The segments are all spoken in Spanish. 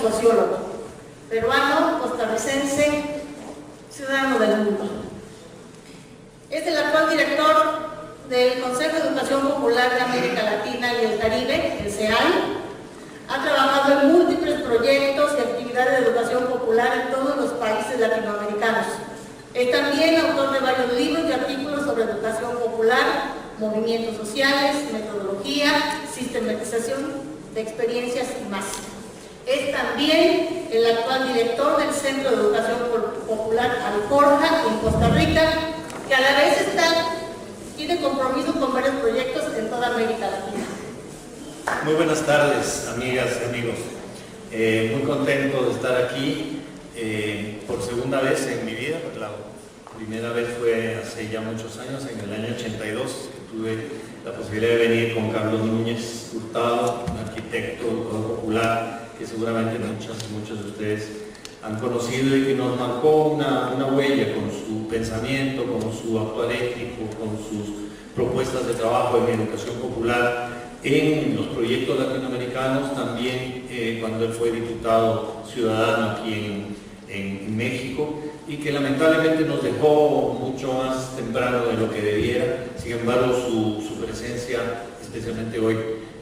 sociólogo, peruano, costarricense, ciudadano del mundo. Es el actual director del Consejo de Educación Popular de América Latina y el Caribe, el CEAL. Ha trabajado en múltiples proyectos y actividades de educación popular en todos los países latinoamericanos. Es también autor de varios libros y artículos sobre educación popular, movimientos sociales, metodología, sistematización de experiencias y más. Es también el actual director del Centro de Educación Popular Alforja en Costa Rica, que a la vez tiene compromiso con varios proyectos en toda América Latina. Muy buenas tardes, amigas y amigos. Muy contento de estar aquí por segunda vez en mi vida. La primera vez fue hace ya muchos años, en el año 82, que tuve la posibilidad de venir con Carlos Núñez Hurtado, un arquitecto, educador popular, que seguramente muchos de ustedes han conocido y que nos marcó una huella con su pensamiento, con su actual ético, con sus propuestas de trabajo en educación popular, en los proyectos latinoamericanos, también cuando él fue diputado ciudadano aquí en México, y que lamentablemente nos dejó mucho más temprano de lo que debiera. Sin embargo, su presencia, especialmente hoy,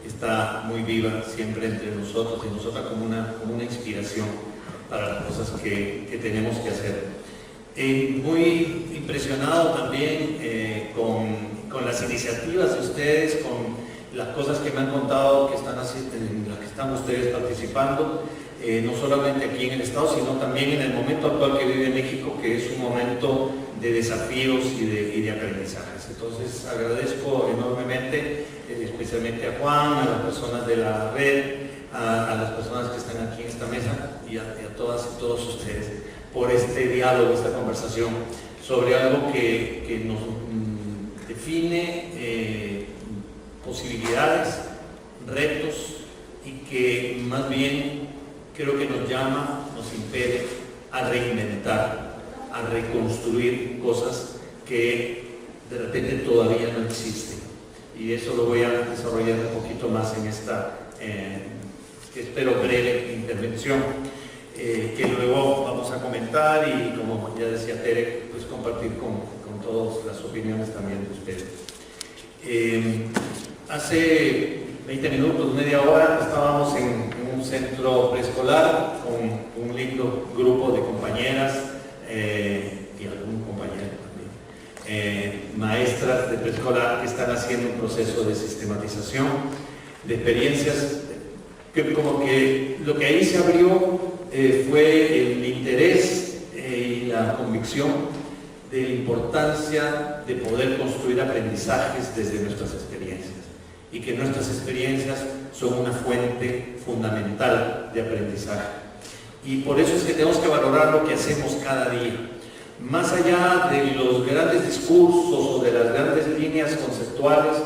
está muy viva siempre entre nosotros y nosotras como una inspiración para las cosas que tenemos que hacer. Muy impresionado también con las iniciativas de ustedes, con las cosas que me han contado que están haciendo, en las que están ustedes participando, no solamente aquí en el Estado, sino también en el momento actual que vive México, que es un momento de desafíos y de aprendizajes. Entonces agradezco enormemente, especialmente a Juan, a las personas de la red, a las personas que están aquí en esta mesa y a todas y todos ustedes por este diálogo, esta conversación sobre algo que nos define posibilidades, retos y que más bien creo que nos llama, nos impede a reinventar, a reconstruir cosas que de repente todavía no existen. Y eso lo voy a desarrollar un poquito más en esta, que espero, breve intervención, que luego vamos a comentar y, como ya decía Tere, pues compartir con todas las opiniones también de ustedes. Hace 20 minutos, media hora, estábamos en un centro preescolar con un lindo grupo de compañeras y algún compañero también, maestras de preescolar que están haciendo un proceso de sistematización de experiencias, que como que lo que ahí se abrió fue el interés y la convicción de la importancia de poder construir aprendizajes desde nuestras experiencias, y que nuestras experiencias son una fuente fundamental de aprendizaje. Y por eso es que tenemos que valorar lo que hacemos cada día. Más allá de los grandes discursos o de las grandes líneas conceptuales,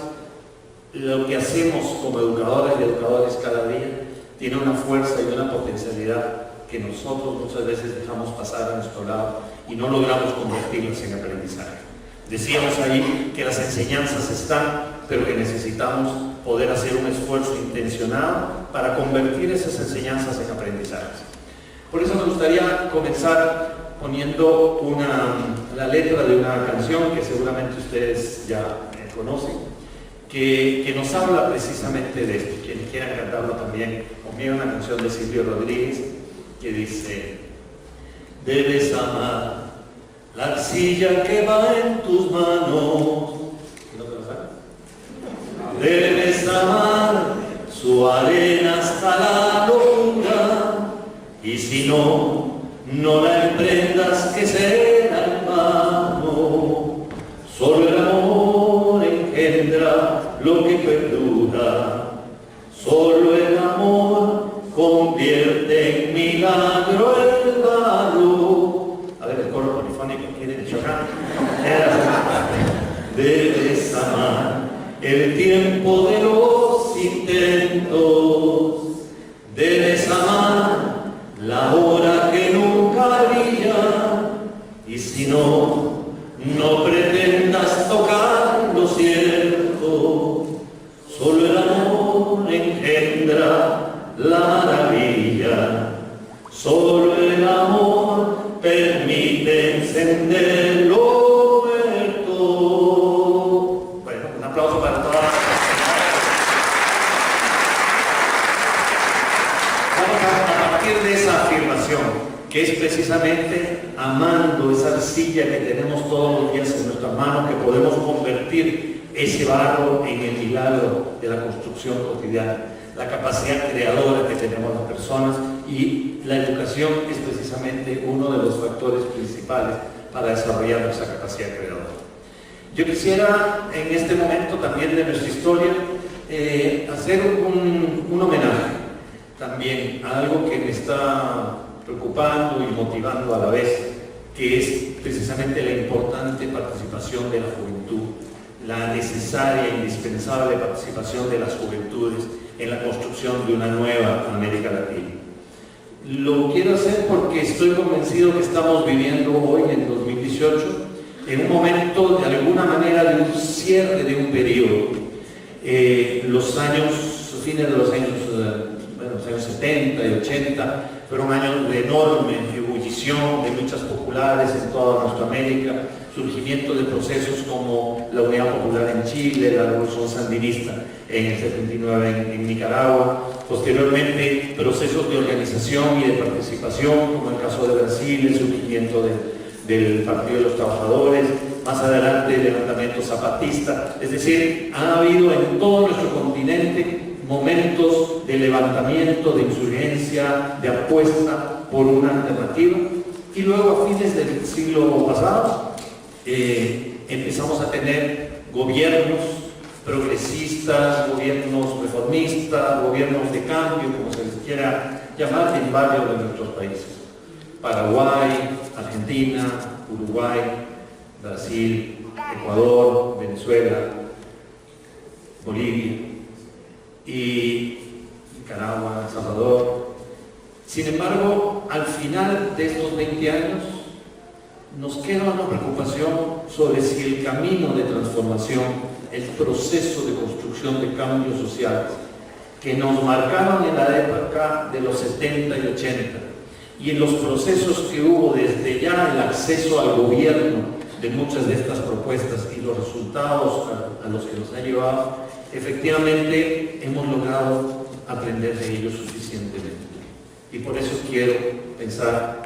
lo que hacemos como educadoras y educadores cada día tiene una fuerza y una potencialidad que nosotros muchas veces dejamos pasar a nuestro lado y no logramos convertirlas en aprendizaje. Decíamos ahí que las enseñanzas están, pero que necesitamos poder hacer un esfuerzo intencionado para convertir esas enseñanzas en aprendizajes. Por eso me gustaría comenzar poniendo la letra de una canción que seguramente ustedes ya conocen, que nos habla precisamente de esto. Quienes quieran cantarlo también conmigo, una canción de Silvio Rodríguez que dice: debes amar la arcilla que va en tus manos. ¿No te lo sabes? Debes amar su arena hasta la locura, y si no, no la emprendas, que será en vano. Solo el amor engendra lo que perdura, solo el amor convierte en milagro el valor. A ver, el coro polifónico, ¿quieren chocar? Debes amar el tiempo de los intentos, debes amar la hora que nunca brilla, y si no, no pretendas tocar lo cierto, solo el amor engendra la maravilla. Solo el amor permite encender lo muerto. Bueno, un aplauso para todas las personas. Vamos a partir de esa afirmación, que es precisamente amando esa arcilla que tenemos todos los días en nuestras manos, que podemos convertir ese barro en el milagro de la construcción cotidiana, la capacidad creadora que tenemos las personas, y la educación es precisamente uno de los factores principales para desarrollar nuestra capacidad creadora. Yo quisiera en este momento también de nuestra historia hacer un homenaje también a algo que me está preocupando y motivando a la vez, que es precisamente la importante participación de la juventud, la necesaria e indispensable participación de las juventudes en la construcción de una nueva América Latina. Lo quiero hacer porque estoy convencido que estamos viviendo hoy, en 2018, en un momento de alguna manera de un cierre de un periodo. Los fines de los años 70 y 80 fueron años de enorme ebullición, de luchas populares en toda nuestra América, surgimiento de procesos como la Unidad Popular en Chile, la Revolución Sandinista en el 79 en Nicaragua, posteriormente procesos de organización y de participación, como el caso de Brasil, el surgimiento del Partido de los Trabajadores, más adelante el levantamiento zapatista. Es decir, ha habido en todo nuestro continente momentos de levantamiento, de insurgencia, de apuesta por una alternativa, y luego a fines del siglo pasado empezamos a tener gobiernos progresistas, gobiernos reformistas, gobiernos de cambio, como se les quiera llamar, en varios de nuestros países: Paraguay, Argentina, Uruguay, Brasil, Ecuador, Venezuela, Bolivia y Nicaragua, El Salvador. Sin embargo, al final de estos 20 años nos queda una preocupación sobre si el camino de transformación, el proceso de construcción de cambios sociales que nos marcaron en la época de los 70 y 80, y en los procesos que hubo desde ya el acceso al gobierno de muchas de estas propuestas y los resultados a los que nos ha llevado, efectivamente hemos logrado aprender de ellos suficientemente. Y por eso quiero pensar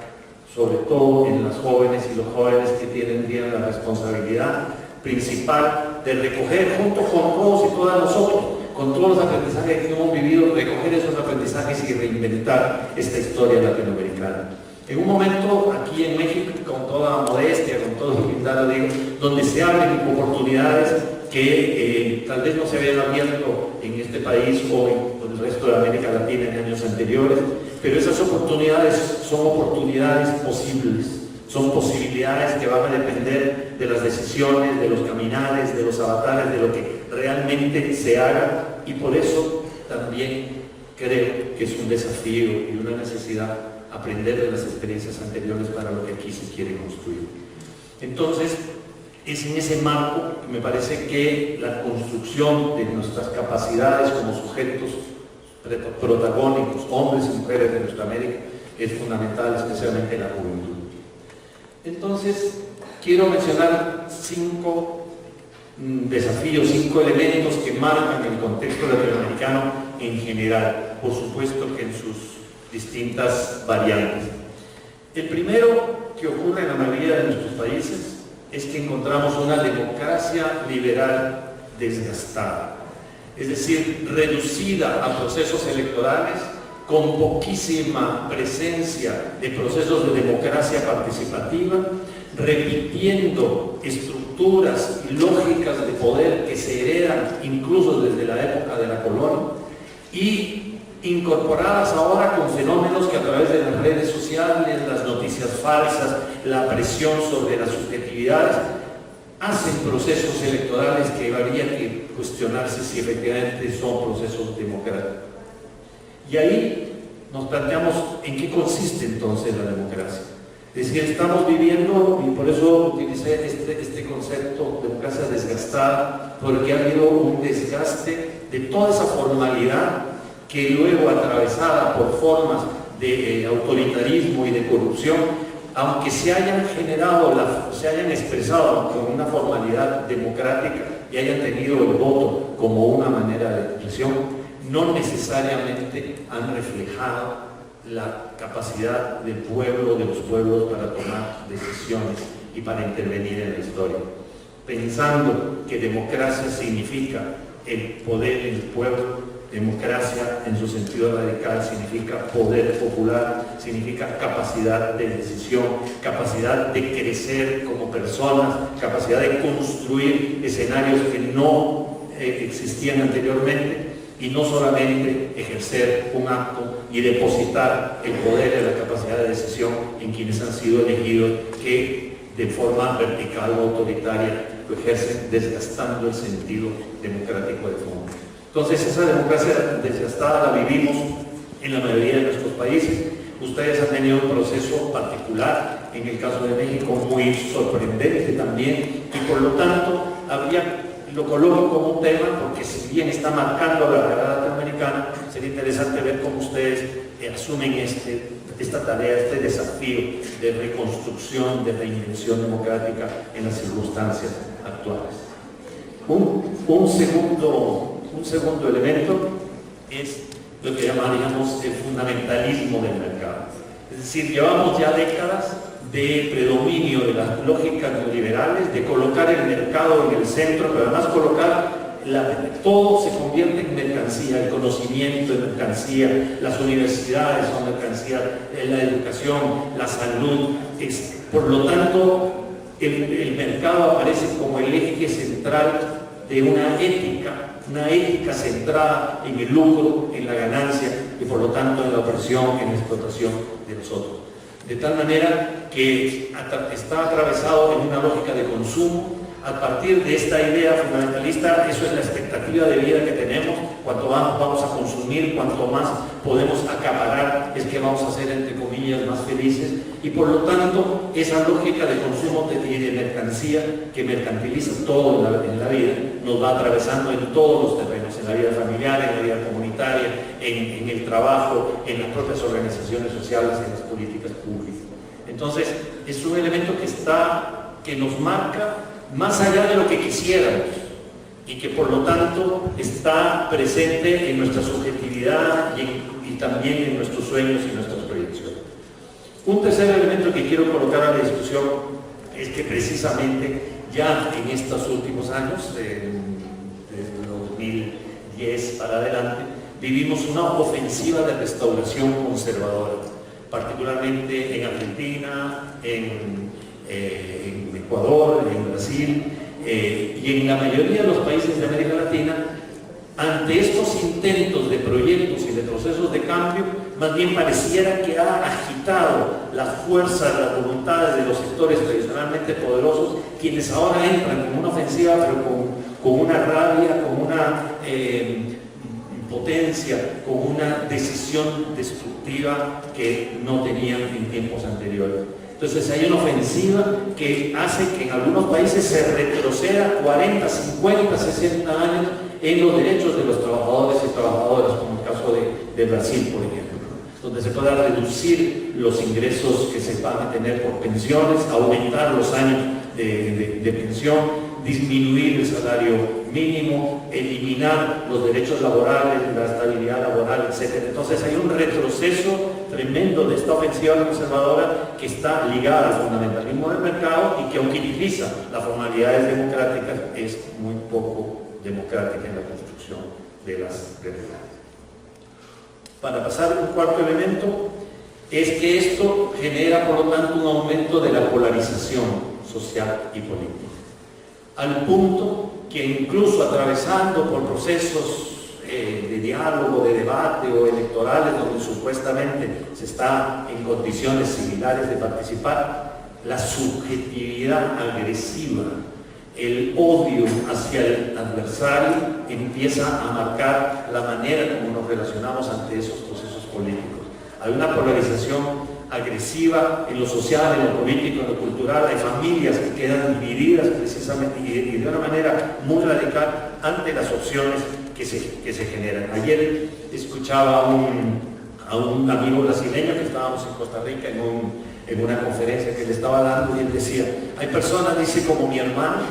sobre todo en las jóvenes y los jóvenes que tienen la responsabilidad principal de recoger junto con todos y todas nosotros, con todos los aprendizajes que hemos vivido, recoger esos aprendizajes y reinventar esta historia latinoamericana. En un momento aquí en México, con toda modestia, con todo humildad lo digo, donde se abren oportunidades que tal vez no se habían abierto en este país o en el resto de América Latina en años anteriores, pero esas oportunidades son oportunidades posibles, son posibilidades que van a depender de las decisiones, de los caminares, de los avatares, de lo que realmente se haga, y por eso también creo que es un desafío y una necesidad aprender de las experiencias anteriores para lo que aquí se quiere construir. Entonces, es en ese marco que me parece que la construcción de nuestras capacidades como sujetos protagónicos, hombres y mujeres de nuestra América, es fundamental, especialmente en la juventud. Entonces, quiero mencionar 5 desafíos, 5 elementos que marcan el contexto latinoamericano en general, por supuesto que en sus distintas variantes. El primero que ocurre en la mayoría de nuestros países es que encontramos una democracia liberal desgastada, es decir, reducida a procesos electorales, con poquísima presencia de procesos de democracia participativa, repitiendo estructuras y lógicas de poder que se heredan incluso desde la época de la colonia, y incorporadas ahora con fenómenos que a través de las redes sociales, las noticias falsas, la presión sobre las subjetividades, hacen procesos electorales que habría que cuestionarse si efectivamente son procesos democráticos. Y ahí nos planteamos en qué consiste entonces la democracia. Es decir, estamos viviendo, y por eso utilicé este concepto de democracia desgastada, porque ha habido un desgaste de toda esa formalidad que luego, atravesada por formas de autoritarismo y de corrupción, aunque se hayan generado, se hayan expresado con una formalidad democrática y hayan tenido el voto como una manera de expresión, no necesariamente han reflejado la capacidad del pueblo, de los pueblos, para tomar decisiones y para intervenir en la historia. Pensando que democracia significa el poder en el pueblo, democracia en su sentido radical significa poder popular, significa capacidad de decisión, capacidad de crecer como personas, capacidad de construir escenarios que no existían anteriormente, y no solamente ejercer un acto y depositar el poder y la capacidad de decisión en quienes han sido elegidos, que de forma vertical o autoritaria lo ejercen, desgastando el sentido democrático de fondo. Entonces, esa democracia desgastada la vivimos en la mayoría de nuestros países. Ustedes han tenido un proceso particular, en el caso de México muy sorprendente también, y por lo tanto lo coloco como un tema porque, si bien está marcando la realidad latinoamericana, sería interesante ver cómo ustedes asumen esta tarea, este desafío de reconstrucción, de reinvención democrática en las circunstancias actuales. Un segundo elemento es lo que llamaríamos el fundamentalismo del mercado. Es decir, llevamos ya décadas de predominio de las lógicas neoliberales, de colocar el mercado en el centro, pero además todo se convierte en mercancía, el conocimiento es mercancía, las universidades son mercancía, la educación, la salud. Por lo tanto, el mercado aparece como el eje central de una ética centrada en el lucro, en la ganancia y por lo tanto en la opresión, en la explotación de los otros. De tal manera que está atravesado en una lógica de consumo. A partir de esta idea fundamentalista, eso es la expectativa de vida que tenemos. Cuanto más vamos a consumir, cuanto más podemos acaparar, es que vamos a ser, entre comillas, más felices. Y por lo tanto, esa lógica de consumo y de mercancía que mercantiliza todo en la vida, nos va atravesando en todos los terrenos, en la vida familiar, en la vida comunitaria, en el trabajo, en las propias organizaciones sociales, en las políticas públicas. Entonces, es un elemento que nos marca más allá de lo que quisiéramos y que por lo tanto está presente en nuestra subjetividad y también en nuestros sueños y nuestras proyecciones. Un tercer elemento que quiero colocar a la discusión es que precisamente ya en estos últimos años, de 2010 para adelante, vivimos una ofensiva de restauración conservadora, particularmente en Argentina, en Ecuador, en Brasil y en la mayoría de los países de América Latina. Ante estos intentos de proyectos y de procesos de cambio, más bien pareciera que ha agitado las fuerzas, las voluntades de los sectores tradicionalmente poderosos, quienes ahora entran con una ofensiva, pero con una rabia, con una potencia, con una decisión destructiva que no tenían en tiempos anteriores. Entonces hay una ofensiva que hace que en algunos países se retroceda 40, 50, 60 años en los derechos de los trabajadores y trabajadoras, como el caso de Brasil, por ejemplo, donde se pueda reducir los ingresos que se van a tener por pensiones, aumentar los años de pensión, disminuir el salario mínimo, eliminar los derechos laborales, la estabilidad laboral, etc. Entonces hay un retroceso tremendo de esta ofensiva conservadora que está ligada al fundamentalismo del mercado y que, aunque utiliza las formalidades democráticas, es muy poco democrática en la construcción de las realidades. Para pasar un cuarto elemento, es que esto genera, por lo tanto, un aumento de la polarización social y política, al punto que incluso atravesando por procesos de diálogo, de debate o electorales, donde supuestamente se está en condiciones similares de participar, la subjetividad agresiva, el odio hacia el adversario empieza a marcar la manera como nos relacionamos ante esos procesos políticos. Hay una polarización agresiva en lo social, en lo político, en lo cultural. Hay familias que quedan divididas precisamente y de una manera muy radical ante las opciones que se generan. Ayer escuchaba a un amigo brasileño que estábamos en Costa Rica en una conferencia que le estaba dando, y él decía, hay personas, dice, como mi hermano,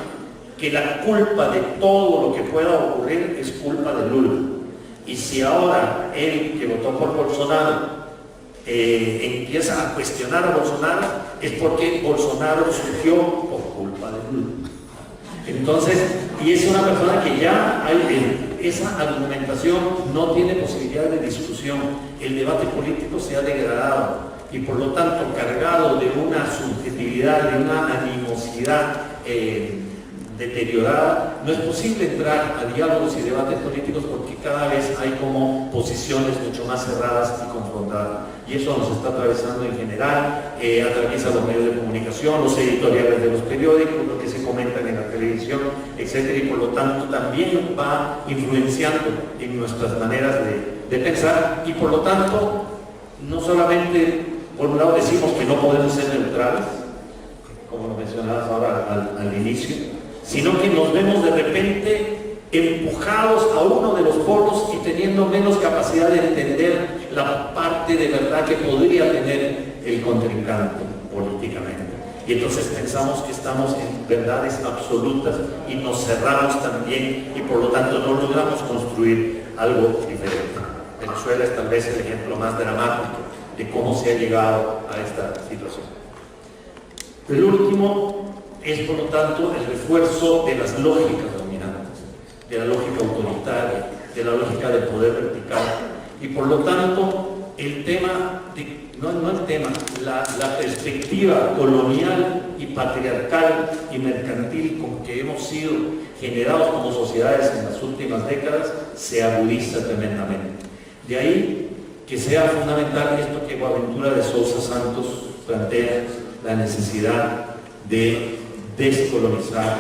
que la culpa de todo lo que pueda ocurrir es culpa de Lula. Y si ahora él, que votó por Bolsonaro, empieza a cuestionar a Bolsonaro, es porque Bolsonaro surgió por culpa de Lula. Entonces, y es una persona que ya hay, esa argumentación no tiene posibilidad de discusión. El debate político se ha degradado y por lo tanto cargado de una subjetividad, de una animosidad deteriorada, no es posible entrar a diálogos y debates políticos porque cada vez hay como posiciones mucho más cerradas y confrontadas. Y eso nos está atravesando en general, atraviesa los medios de comunicación, los editoriales de los periódicos, lo que se comenta en la televisión, etcétera, y por lo tanto también va influenciando en nuestras maneras de pensar, y por lo tanto no solamente, por un lado decimos que no podemos ser neutrales, como lo mencionabas ahora al inicio, sino que nos vemos de repente empujados a uno de los polos y teniendo menos capacidad de entender la parte de verdad que podría tener el contrincante políticamente. Y entonces pensamos que estamos en verdades absolutas y nos cerramos también y por lo tanto no logramos construir algo diferente. Venezuela es tal vez el ejemplo más dramático de cómo se ha llegado a esta situación. El último es, por lo tanto, el refuerzo de las lógicas dominantes, de la lógica autoritaria, de la lógica del poder vertical. Y por lo tanto, el tema, la perspectiva colonial y patriarcal y mercantil con que hemos sido generados como sociedades en las últimas décadas, se agudiza tremendamente. De ahí que sea fundamental esto que Boaventura de Sousa Santos plantea, la necesidad de descolonizar,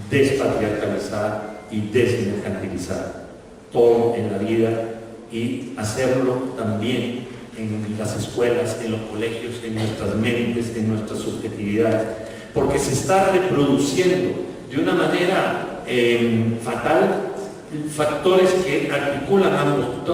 despatriarcalizar y desmercantilizar todo en la vida y hacerlo también en las escuelas, en los colegios, en nuestras mentes, en nuestras subjetividades, porque se está reproduciendo de una manera fatal factores que articulan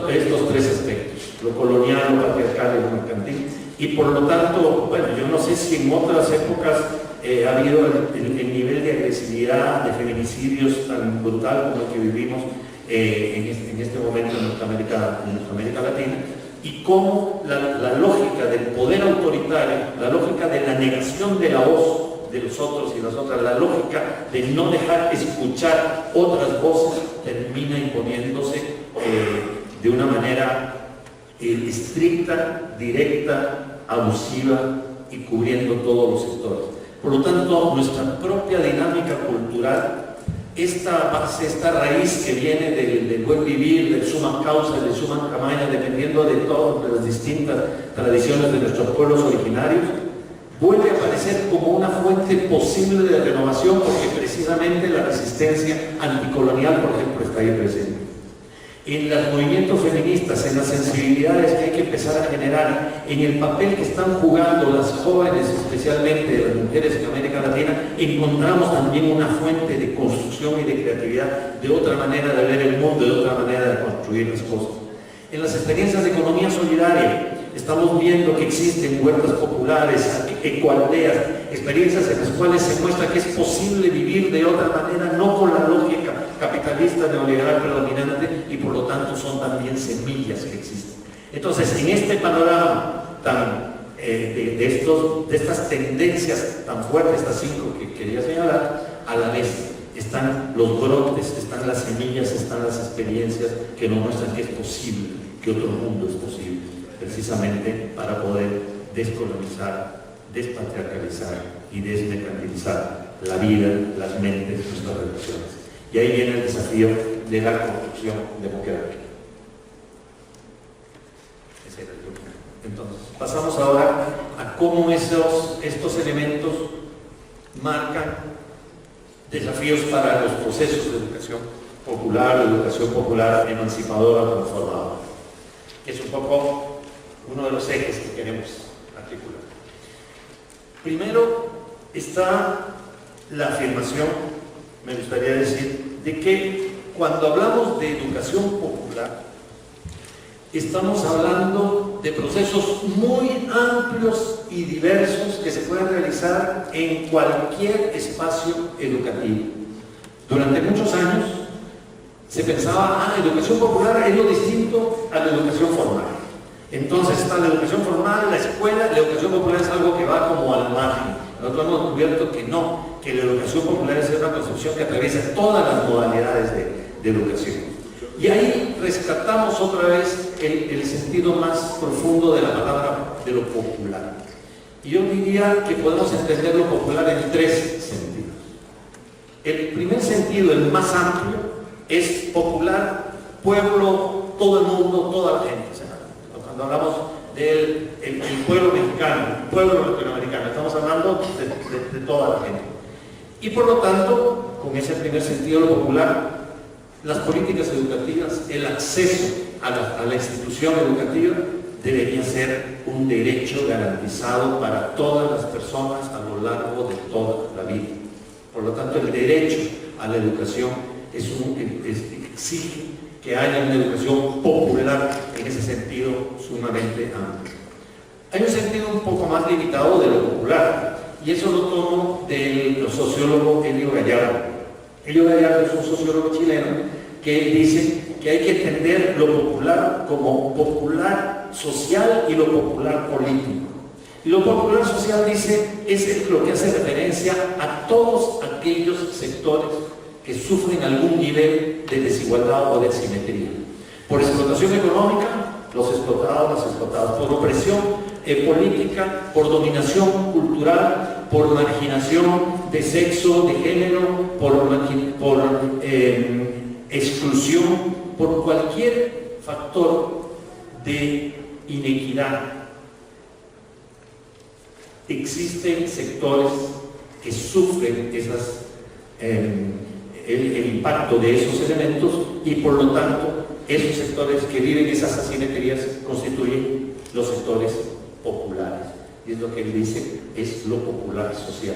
estos tres aspectos, lo colonial, lo patriarcal y lo mercantil, y por lo tanto, bueno, yo no sé si en otras épocas ha habido el nivel de agresividad, de feminicidios tan brutal como el que vivimos en este momento en nuestra América Latina, y cómo la lógica del poder autoritario, la lógica de la negación de la voz de los otros y las otras, la lógica de no dejar escuchar otras voces, termina imponiéndose de una manera estricta, directa, abusiva y cubriendo todos los sectores. Por lo tanto, nuestra propia dinámica cultural, esta base, esta raíz que viene del buen vivir, del summa causa, del summa camaña, dependiendo de todas las distintas tradiciones de nuestros pueblos originarios, vuelve a aparecer como una fuente posible de renovación, porque precisamente la resistencia anticolonial, por ejemplo, está ahí presente. En los movimientos feministas, en las sensibilidades que hay que empezar a generar, en el papel que están jugando las jóvenes, especialmente las mujeres en América Latina, encontramos también una fuente de construcción y de creatividad, de otra manera de ver el mundo, de otra manera de construir las cosas. En las experiencias de economía solidaria, estamos viendo que existen huertas populares, ecoaldeas, experiencias en las cuales se muestra que es posible vivir de otra manera, no con la lógica capitalista neoliberal predominante, y por lo tanto son también semillas que existen. Entonces, en este panorama de estas tendencias tan fuertes, estas 5 que quería señalar, a la vez están los brotes, están las semillas, están las experiencias que nos muestran que es posible, que otro mundo es posible, precisamente para poder descolonizar, despatriarcalizar y desmercantilizar la vida, las mentes, nuestras relaciones. Y ahí viene el desafío de la construcción democrática. Ese era el documento. Entonces, pasamos ahora a cómo estos elementos marcan desafíos para los procesos de educación popular, emancipadora, transformadora. Es un poco uno de los ejes que queremos articular. Primero está la afirmación, me gustaría decir, de que cuando hablamos de educación popular, estamos hablando de procesos muy amplios y diversos que se pueden realizar en cualquier espacio educativo. Durante muchos años se pensaba, educación popular es lo distinto a la educación formal. Entonces está la educación formal, la escuela, la educación popular es algo que va como al margen. Nosotros hemos descubierto que no, que la educación popular es una concepción que atraviesa todas las modalidades de educación. Y ahí rescatamos otra vez el sentido más profundo de la palabra de lo popular. Y yo diría que podemos entender lo popular en tres sentidos. El primer sentido, el más amplio, es popular, pueblo, todo el mundo, toda la gente. O sea, cuando hablamos del pueblo mexicano, el pueblo latinoamericano, estamos hablando de toda la gente. Y por lo tanto, con ese primer sentido, lo popular, las políticas educativas, el acceso a la institución educativa debería ser un derecho garantizado para todas las personas a lo largo de toda la vida. Por lo tanto, el derecho a la educación exige que haya una educación popular en ese sentido sumamente amplio. Hay un sentido un poco más limitado de lo popular, y eso lo tomo del sociólogo Elio Gallardo. Elio Gallardo es un sociólogo chileno que dice que hay que entender lo popular como popular social y lo popular político. Y lo popular social, dice, es lo que hace referencia a todos aquellos sectores que sufren algún nivel de desigualdad o de asimetría. Por explotación económica, los explotados, las explotadas. Por opresión política, por dominación cultural, por marginación de sexo, de género, por exclusión, por cualquier factor de inequidad. Existen sectores que sufren el impacto de esos elementos, y por lo tanto esos sectores que viven esas asimetrías constituyen los sectores populares. Y es lo que él dice, es lo popular social.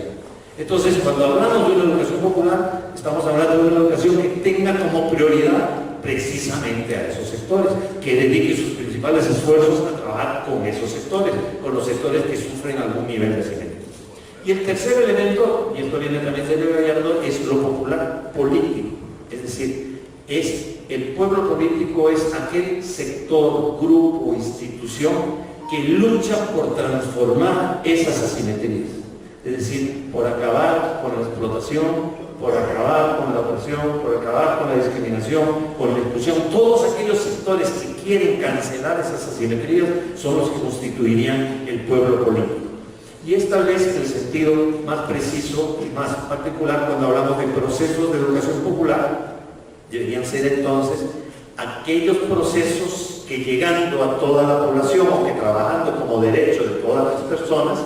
Entonces, cuando hablamos de una educación popular, estamos hablando de una educación que tenga como prioridad precisamente a esos sectores, que dedique sus principales esfuerzos a trabajar con esos sectores, con los sectores que sufren algún nivel de asimetría. Y el tercer elemento, y esto viene también de Elio Gallardo, es lo popular político. Es decir, el pueblo político es aquel sector, grupo, institución que lucha por transformar esas asimetrías. Es decir, por acabar con la explotación, por acabar con la opresión, por acabar con la discriminación, con la exclusión. Todos aquellos sectores que quieren cancelar esas asimetrías son los que constituirían el pueblo político. Y es tal vez el sentido más preciso y más particular cuando hablamos de procesos de educación popular. Deberían ser entonces aquellos procesos que, llegando a toda la población o que trabajando como derecho de todas las personas,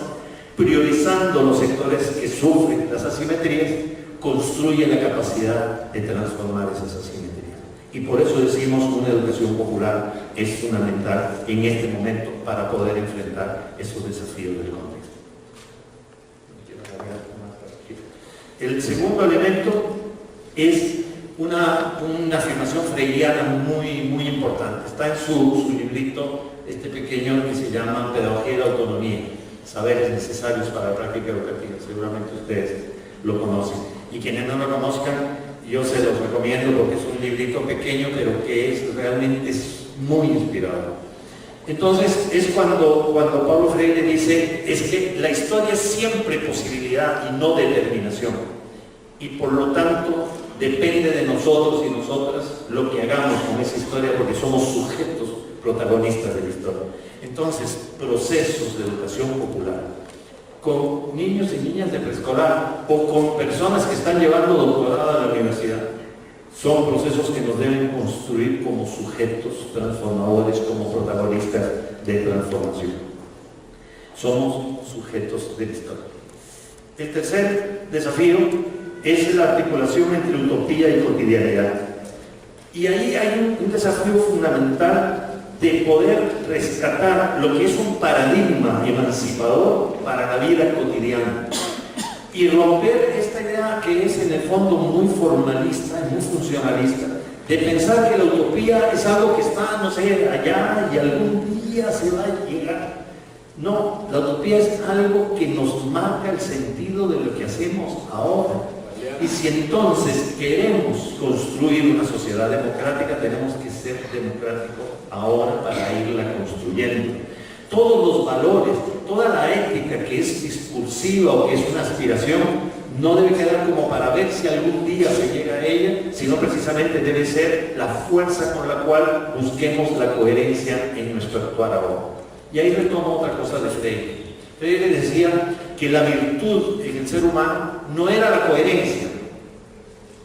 priorizando los sectores que sufren las asimetrías, construyen la capacidad de transformar esas asimetrías. Y por eso decimos que una educación popular es fundamental en este momento para poder enfrentar esos desafíos del contexto. El segundo elemento es una afirmación freudiana muy importante. Está en su librito, este pequeño, que se llama Pedagogía de la Autonomía, saberes necesarios para la práctica educativa. Seguramente ustedes lo conocen. Y quienes no lo conozcan, yo se los recomiendo porque es un librito pequeño, pero que realmente es muy inspirador. Entonces, es cuando Paulo Freire dice, es que la historia es siempre posibilidad y no determinación. Y por lo tanto, depende de nosotros y nosotras lo que hagamos con esa historia, porque somos sujetos protagonistas de la historia. Entonces, procesos de educación popular, con niños y niñas de preescolar o con personas que están llevando doctorado a la universidad, son procesos que nos deben construir como sujetos transformadores, como protagonistas de transformación. Somos sujetos de la historia. El tercer desafío es la articulación entre utopía y cotidianidad. Y ahí hay un desafío fundamental de poder rescatar lo que es un paradigma emancipador para la vida cotidiana y romper esta idea que es en el fondo muy formalista y muy funcionalista de pensar que la utopía es algo que está, no sé, allá y algún día se va a llegar. No, la utopía es algo que nos marca el sentido de lo que hacemos ahora. Y si entonces queremos construir una sociedad democrática, tenemos que ser democráticos ahora para irla construyendo. Todos los valores, toda la ética que es discursiva o que es una aspiración, no debe quedar como para ver si algún día se llega a ella, sino precisamente debe ser la fuerza con la cual busquemos la coherencia en nuestro actuar ahora. Y ahí retomo otra cosa de Freire. Freire decía que la virtud en el ser humano no era la coherencia,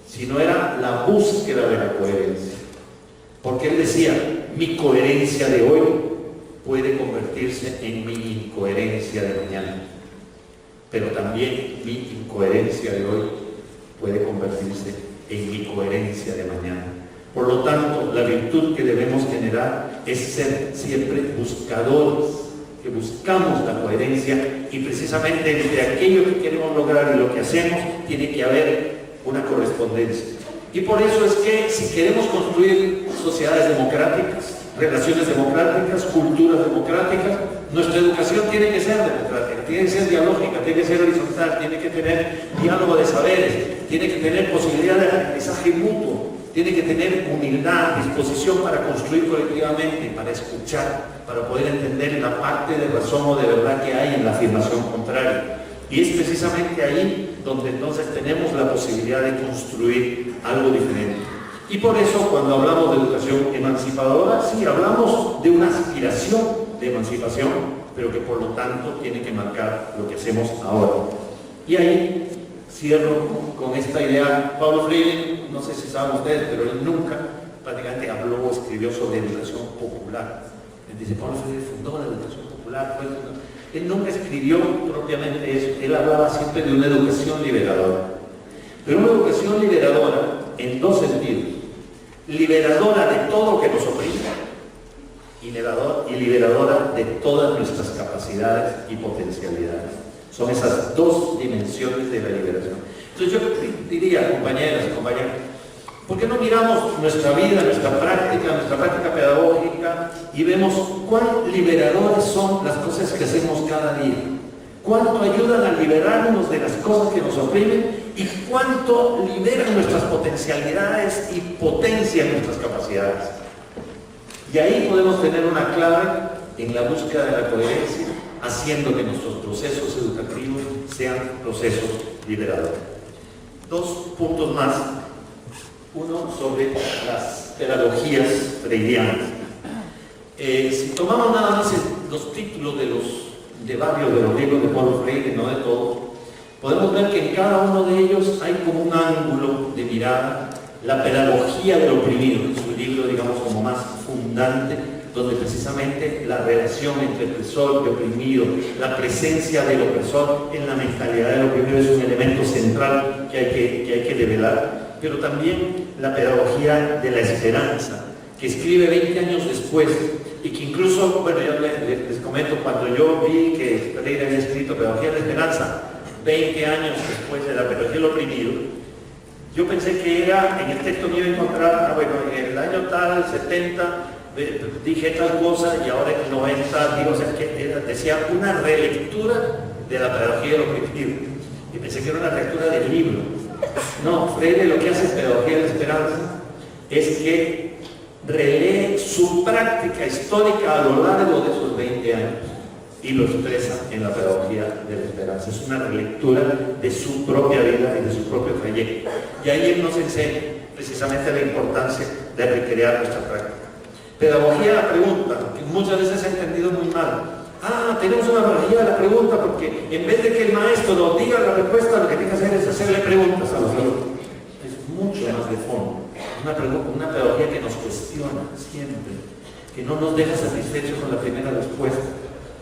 sino era la búsqueda de la coherencia. Porque él decía, mi coherencia de hoy puede convertirse en mi incoherencia de mañana. Pero también mi incoherencia de hoy puede convertirse en mi coherencia de mañana. Por lo tanto, la virtud que debemos generar es ser siempre buscadores, que buscamos la coherencia y precisamente entre aquello que queremos lograr y lo que hacemos tiene que haber una correspondencia. Y por eso es que si queremos construir sociedades democráticas, relaciones democráticas, culturas democráticas, nuestra educación tiene que ser democrática, tiene que ser dialógica, tiene que ser horizontal, tiene que tener diálogo de saberes, tiene que tener posibilidad de aprendizaje mutuo, tiene que tener humildad, disposición para construir colectivamente, para escuchar, para poder entender la parte de razón o de verdad que hay en la afirmación contraria. Y es precisamente ahí donde entonces tenemos la posibilidad de construir algo diferente. Y por eso cuando hablamos de educación emancipadora, sí, hablamos de una aspiración de emancipación, pero que por lo tanto tiene que marcar lo que hacemos ahora. Y ahí cierro con esta idea. Pablo Freire, no sé si saben ustedes, pero él nunca prácticamente habló o escribió sobre educación popular. Él dice, Pablo Freire fundó la educación popular. Él nunca escribió propiamente eso. Él hablaba siempre de una educación liberadora. Pero una educación liberadora en dos sentidos. Liberadora de todo lo que nos oprime y liberadora de todas nuestras capacidades y potencialidades. Son esas dos dimensiones de la liberación. Entonces yo diría, compañeras y compañeros, ¿por qué no miramos nuestra vida, nuestra práctica pedagógica y vemos cuán liberadores son las cosas que hacemos cada día? ¿Cuánto ayudan a liberarnos de las cosas que nos oprimen? ¿Y cuánto liberan nuestras potencialidades y potencian nuestras capacidades? Y ahí podemos tener una clave en la búsqueda de la coherencia, haciendo que nuestros procesos educativos sean procesos liberadores. Dos puntos más. Uno sobre las pedagogías freirianas. Si tomamos nada más los títulos de varios de los libros de Paulo Freire, no de todos, podemos ver que en cada uno de ellos hay como un ángulo de mirada, la pedagogía del oprimido, en su libro, digamos, como más fundante, donde precisamente la relación entre opresor y oprimido, la presencia del opresor en la mentalidad del oprimido es un elemento central que hay que develar, pero también la pedagogía de la esperanza, que escribe 20 años después, y que incluso, bueno, yo les comento, cuando yo vi que Freire había escrito Pedagogía de la Esperanza, 20 años después de la pedagogía del oprimido, yo pensé que era, en el texto me iba a encontrar, bueno, en el año tal, 70, dije tal cosa, y ahora en el 90, digo, o sea, que decía una relectura de la pedagogía del oprimido, y pensé que era una lectura del libro. No, Freire lo que hace en Pedagogía de la Esperanza es que relee su práctica histórica a lo largo de esos 20 años y lo expresa en la Pedagogía de la Esperanza. Es una relectura de su propia vida y de su propio trayecto. Y ahí él nos enseña precisamente la importancia de recrear nuestra práctica. Pedagogía de la pregunta, que muchas veces se ha entendido muy mal. Tenemos una pedagogía de la pregunta porque en vez de que el maestro nos diga la respuesta, lo que tiene que hacer es hacerle preguntas a los alumnos. Es mucho más de fondo. Una pedagogía que nos cuestiona siempre, que no nos deja satisfechos con la primera respuesta,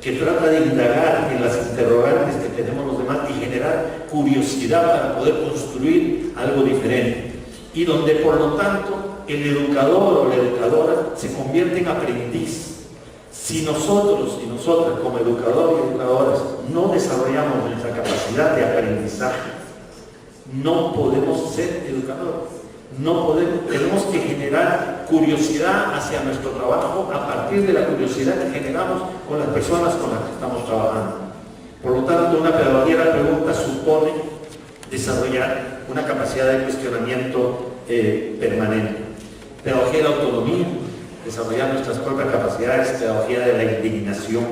que trata de indagar en las interrogantes que tenemos los demás y generar curiosidad para poder construir algo diferente. Y donde, por lo tanto, el educador o la educadora se convierte en aprendiz. Si nosotros y nosotras, como educadores y educadoras, no desarrollamos nuestra capacidad de aprendizaje, no podemos ser educadores. Tenemos que generar curiosidad hacia nuestro trabajo a partir de la curiosidad que generamos con las personas con las que estamos trabajando. Por lo tanto, una pedagogía de la pregunta supone desarrollar una capacidad de cuestionamiento permanente. Pedagogía de la autonomía, desarrollar nuestras propias capacidades. Pedagogía de la indignación,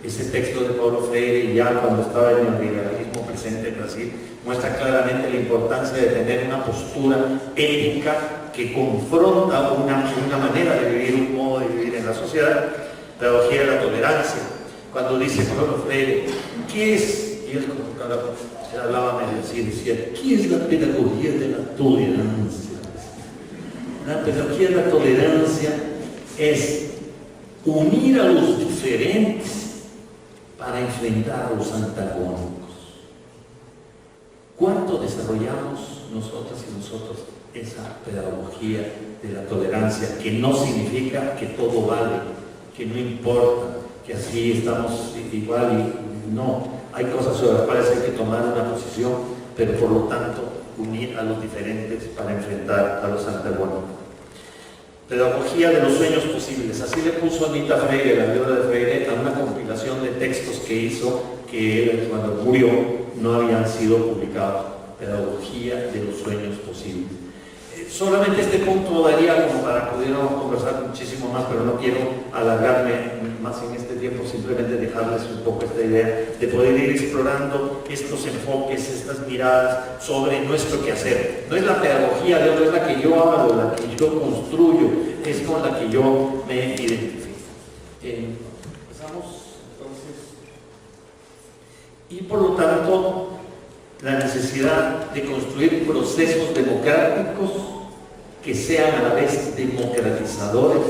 ese texto de Paulo Freire, ya cuando estaba el neoliberalismo presente en Brasil, muestra claramente la importancia de tener una postura ética que confronta una manera de vivir, un modo de vivir en la sociedad. Pedagogía de la tolerancia, cuando dice Paulo Freire, ¿qué es? Y él como se hablaba medio así, decía, ¿qué es la pedagogía de la tolerancia? La pedagogía de la tolerancia es unir a los diferentes para enfrentar a los antagónicos. ¿Cuánto desarrollamos nosotras y nosotros esa pedagogía de la tolerancia? Que no significa que todo vale, que no importa, que así estamos igual y no. Hay cosas sobre las cuales hay que tomar una posición, pero por lo tanto unir a los diferentes para enfrentar a los antagónicos. Pedagogía de los sueños posibles. Así le puso Anita Freire, la viuda de Freire, a una compilación de textos que hizo que cuando murió no habían sido publicados. Pedagogía de los sueños posibles. Solamente este punto daría como para pudiéramos conversar muchísimo más, pero no quiero alargarme más en este tiempo, simplemente dejarles un poco esta idea de poder ir explorando estos enfoques, estas miradas sobre nuestro quehacer. No es la pedagogía de otro, es la que yo hago, la que yo construyo, es con la que yo me identifico. Empezamos entonces. Y por lo tanto, la necesidad de construir procesos democráticos que sean a la vez democratizadores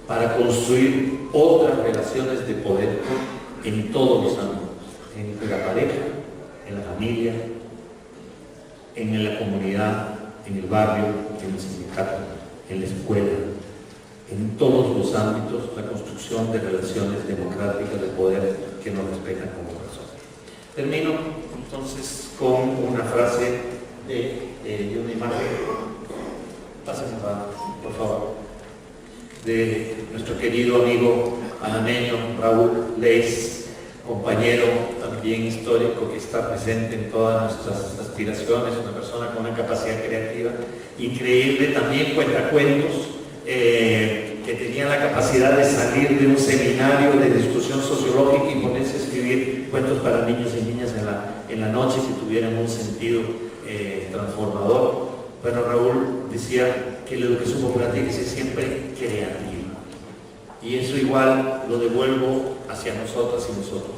para construir otras relaciones de poder en todos los ámbitos, en la pareja, en la familia, en la comunidad, en el barrio, en el sindicato, en la escuela, en todos los ámbitos, la construcción de relaciones democráticas de poder que nos respetan como personas. Termino entonces con una frase de una imagen. Pásenla, por favor, de nuestro querido amigo panameño Raúl Leis, compañero también histórico que está presente en todas nuestras aspiraciones, una persona con una capacidad creativa increíble, también cuentacuentos, que tenía la capacidad de salir de un seminario de discusión sociológica y ponerse a escribir cuentos para niños y niñas en la noche que tuvieran un sentido transformador. Bueno, Raúl decía que la educación popular tiene que ser siempre creativa. Y eso igual lo devuelvo hacia nosotras y nosotros.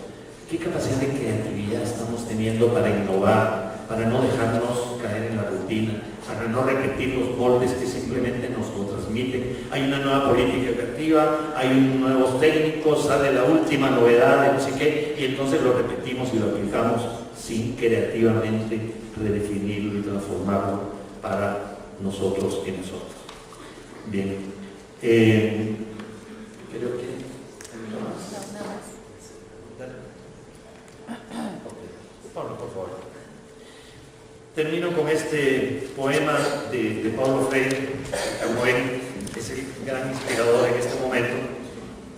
¿Qué capacidad de creatividad estamos teniendo para innovar, para no dejarnos caer en la rutina, para no repetir los moldes que simplemente nos lo transmiten? Hay una nueva política creativa, hay nuevos técnicos, sale la última novedad de no sé qué, y entonces lo repetimos y lo aplicamos sin creativamente redefinirlo y transformarlo para nosotros y nosotros. Bien, creo que... Pablo, por favor. Termino con este poema de Paulo Freire, Camoén, que es el gran inspirador en este momento,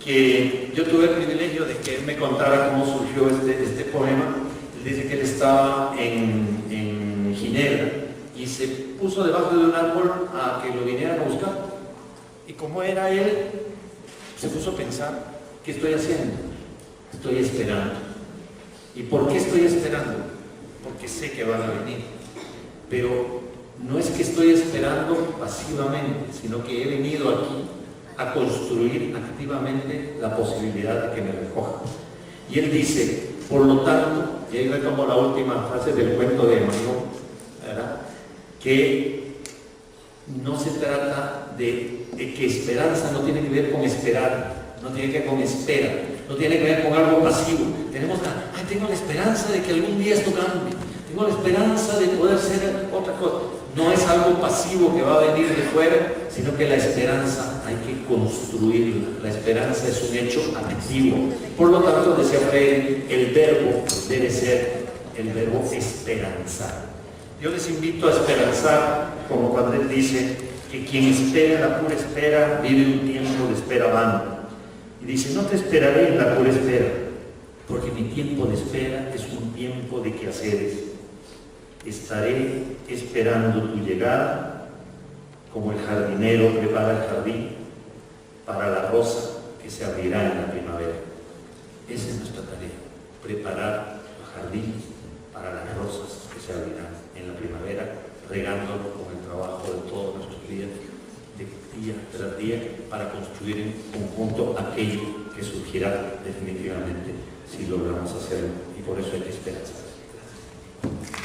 que yo tuve el privilegio de que él me contara cómo surgió este poema. Él dice que él estaba en Ginebra y se puso debajo de un árbol a que lo vinieran a buscar. Y como era él, se puso a pensar, ¿qué estoy haciendo? Estoy esperando. ¿Y por qué estoy esperando? Porque sé que van a venir. Pero no es que estoy esperando pasivamente, sino que he venido aquí a construir activamente la posibilidad de que me recojan. Y él dice, por lo tanto, y ahí retomo la última frase del cuento de Manon, ¿verdad?, que no se trata de que esperanza no tiene que ver con esperar, no tiene que ver con espera, no tiene que ver con algo pasivo. Tengo la esperanza de que algún día esto cambie, tengo la esperanza de poder ser otra cosa. No es algo pasivo que va a venir de fuera, sino que la esperanza hay que construirla. La esperanza es un hecho activo. Por lo tanto, decía Freire, el verbo debe ser el verbo esperanzar. Yo les invito a esperanzar, como cuando él dice que quien espera la pura espera vive un tiempo de espera vano. Y dice, no te esperaré en la pura espera, porque mi tiempo de espera es un tiempo de quehaceres. Estaré esperando tu llegada, como el jardinero prepara el jardín para la rosa que se abrirá en la primavera. Esa es nuestra tarea, preparar los jardines para las rosas que se abrirán en la primavera, regándolo con el trabajo de todos nuestros días, de día tras día, para construir en conjunto aquello que surgirá definitivamente si logramos hacerlo, y por eso hay que esperanzar. Gracias.